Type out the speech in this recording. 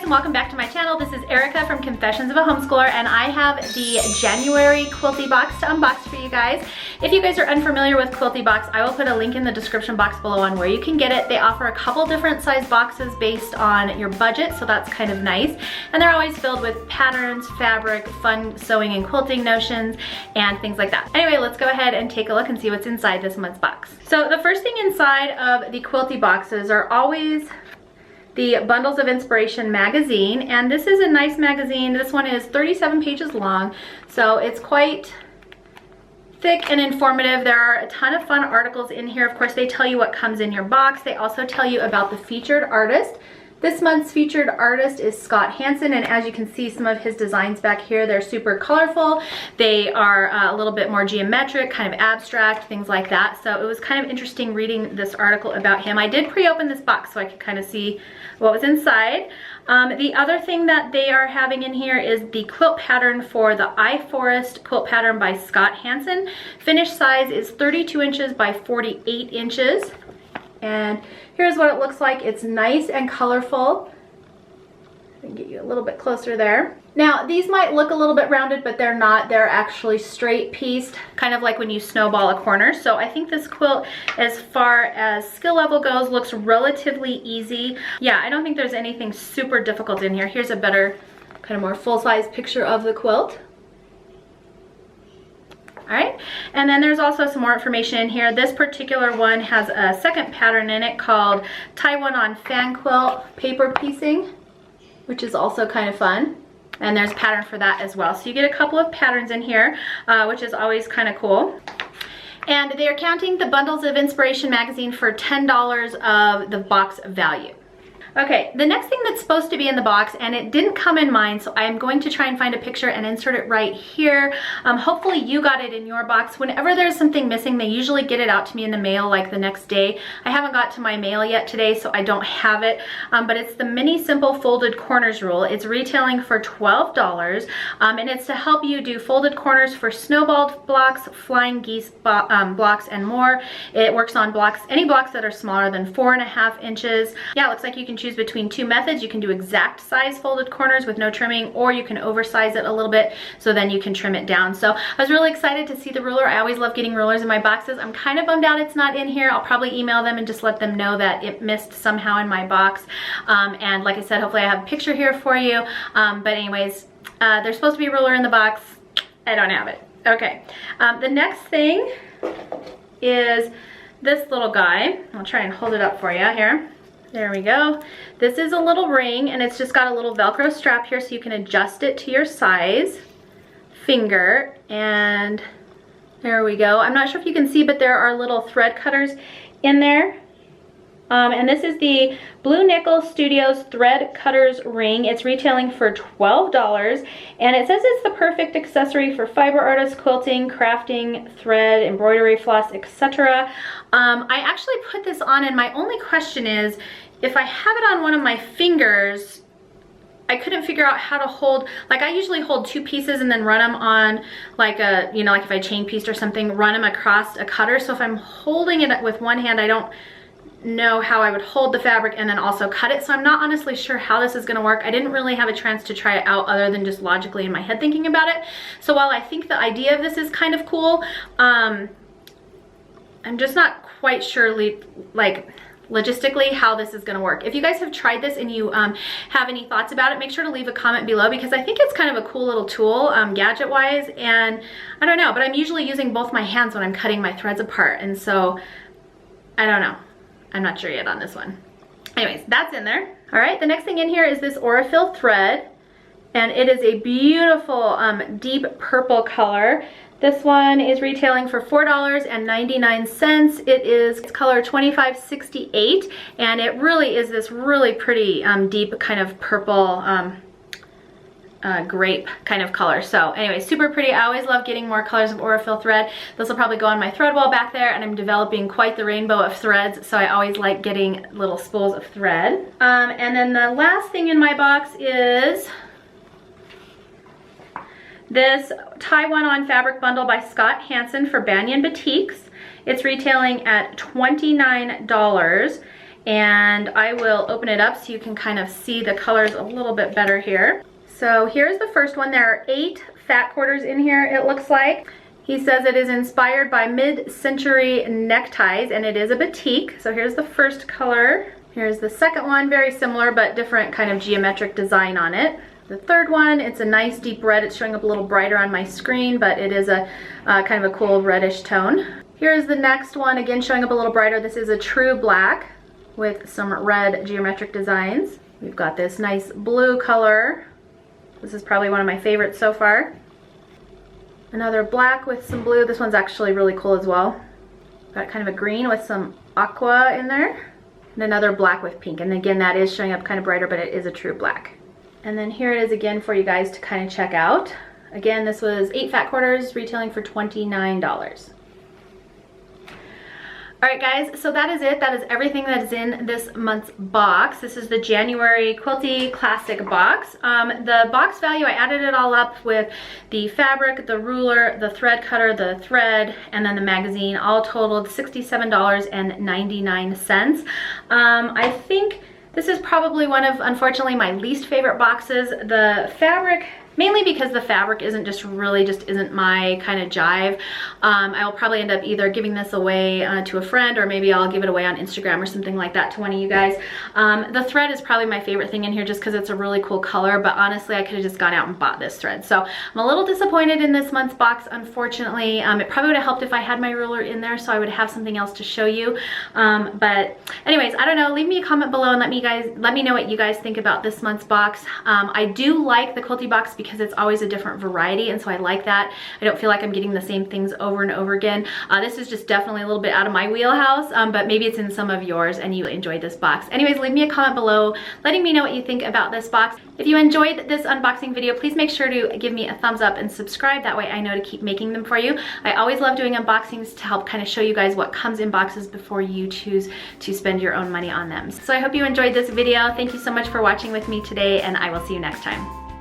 and welcome back to my channel. This is Erica from Confessions of a Homeschooler, and I have the January Quilty box to unbox for you guys. If you guys are unfamiliar with Quilty box, I will put a link in the description box below on where you can get it. They offer a couple different size boxes based on your budget, so that's kind of nice. And they're always filled with patterns, fabric, fun sewing and quilting notions, and things like that. Anyway, let's go ahead and take a look and see what's inside this month's box. So the first thing inside of the Quilty boxes are always the Bundles of Inspiration magazine, and this is a nice magazine. This one is 37 pages long, so it's quite thick and informative. There are a ton of fun articles in here. Of course, they tell you what comes in your box. They also tell you about the featured artist. This month's featured artist is Scott Hansen, and as you can see, some of his designs back here, they're super colorful. They are a little bit more geometric, kind of abstract, things like that. So it was kind of interesting reading this article about him. I did pre-open this box so I could kind of see what was inside. The other thing that they are having in here is the quilt pattern for the iForest quilt pattern by Scott Hansen. Finished size is 32 inches by 48 inches. And here's what it looks like. It's nice and colorful. I can get you a little bit closer there. Now, these might look a little bit rounded, but they're not. They're actually straight pieced, kind of like when you snowball a corner. So I think this quilt, as far as skill level goes, looks relatively easy. Yeah, I don't think there's anything super difficult in here. Here's a better, kind of more full-size picture of the quilt. All right, and then there's also some more information in here. This particular one has a second pattern in it called Tie One on Fan Quilt Paper Piecing, which is also kind of fun. And there's a pattern for that as well. So you get a couple of patterns in here, which is always kind of cool. And they are counting the Bundles of Inspiration magazine for $10 of the box value. Okay, the next thing that's supposed to be in the box, and it didn't come in mine, so I'm going to try and find a picture and insert it right here. Hopefully you got it in your box. Whenever there's something missing, they usually get it out to me in the mail like the next day. I haven't got to my mail yet today, so I don't have it, but it's the Mini Simple Folded Corners rule. It's retailing for $12, and it's to help you do folded corners for snowball blocks, flying geese blocks, and more. It works on blocks, any blocks that are smaller than 4.5 inches. Yeah, it looks like you can choose between two methods. You can do exact size folded corners with no trimming, or you can oversize it a little bit, so then you can trim it down. So I was really excited to see the ruler. I always love getting rulers in my boxes. I'm kind of bummed out it's not in here. I'll probably email them and just let them know that it missed somehow in my box. And like I said, hopefully I have a picture here for you. But anyways, there's supposed to be a ruler in the box. I don't have it. Okay. The next thing is this little guy. I'll try and hold it up for you here. There we go. This is a little ring, and it's just got a little Velcro strap here so you can adjust it to your size finger, and there we go. I'm not sure if you can see, but there are little thread cutters in there. And this is the Blue Nickel Studios Thread Cutters Ring. It's retailing for $12, and it says it's the perfect accessory for fiber artists, quilting, crafting, thread, embroidery, floss, etc. I actually put this on, and my only question is, if I have it on one of my fingers, I couldn't figure out how to hold, like I usually hold two pieces and then run them on like a, you know, like if I chain pieced or something, run them across a cutter. So if I'm holding it with one hand, I don't know how I would hold the fabric and then also cut it. So I'm not honestly sure how this is going to work. I didn't really have a chance to try it out other than just logically in my head thinking about it. So while I think the idea of this is kind of cool, I'm just not quite sure like logistically how this is going to work. If you guys have tried this and you have any thoughts about it, make sure to leave a comment below, because I think it's kind of a cool little tool gadget wise, and I don't know, but I'm usually using both my hands when I'm cutting my threads apart, and so I don't know. I'm not sure yet on this one. Anyways, that's in there. All right, the next thing in here is this Aurifil thread, and it is a beautiful deep purple color. This one is retailing for $4.99. It is color 2568, and it really is this really pretty deep kind of purple grape kind of color. So anyway, super pretty. I always love getting more colors of Aurifil thread. This will probably go on my thread wall back there, and I'm developing quite the rainbow of threads, so I always like getting little spools of thread. And then the last thing in my box is this Tie One On Fabric Bundle by Scott Hansen for Banyan Batiks. It's retailing at $29, And I will open it up so you can kind of see the colors a little bit better here. So here's the first one. There are 8 fat quarters in here, it looks like. He says it is inspired by mid-century neckties, and it is a batik. So here's the first color. Here's the second one, very similar but different kind of geometric design on it. The third one, it's a nice deep red. It's showing up a little brighter on my screen, but it is a kind of a cool reddish tone. Here's the next one, again showing up a little brighter. This is a true black with some red geometric designs. We've got this nice blue color. This is probably one of my favorites so far. Another black with some blue. This one's actually really cool as well. Got kind of a green with some aqua in there. And another black with pink. And again, that is showing up kind of brighter, but it is a true black. And then here it is again for you guys to kind of check out. Again, this was 8 fat quarters, retailing for $29. All right, guys, so that is it. That is everything that is in this month's box. This is the January Quilty Classic box. The box value, I added it all up with the fabric, the ruler, the thread cutter, the thread, and then the magazine, all totaled $67.99. I think this is probably one of, unfortunately, my least favorite boxes. The fabric, mainly because the fabric isn't my kind of jive. I'll probably end up either giving this away to a friend, or maybe I'll give it away on Instagram or something like that to one of you guys. The thread is probably my favorite thing in here just because it's a really cool color, but honestly I could have just gone out and bought this thread. So I'm a little disappointed in this month's box, unfortunately. It probably would have helped if I had my ruler in there so I would have something else to show you. But anyways, I don't know, leave me a comment below and let me know what you guys think about this month's box. I do like the Quilty box because it's always a different variety, and so I like that. I don't feel like I'm getting the same things over and over again. This is just definitely a little bit out of my wheelhouse, but maybe it's in some of yours and you enjoyed this box. Anyways, leave me a comment below letting me know what you think about this box. If you enjoyed this unboxing video, please make sure to give me a thumbs up and subscribe. That way I know to keep making them for you. I always love doing unboxings to help kind of show you guys what comes in boxes before you choose to spend your own money on them. So I hope you enjoyed this video. Thank you so much for watching with me today, and I will see you next time.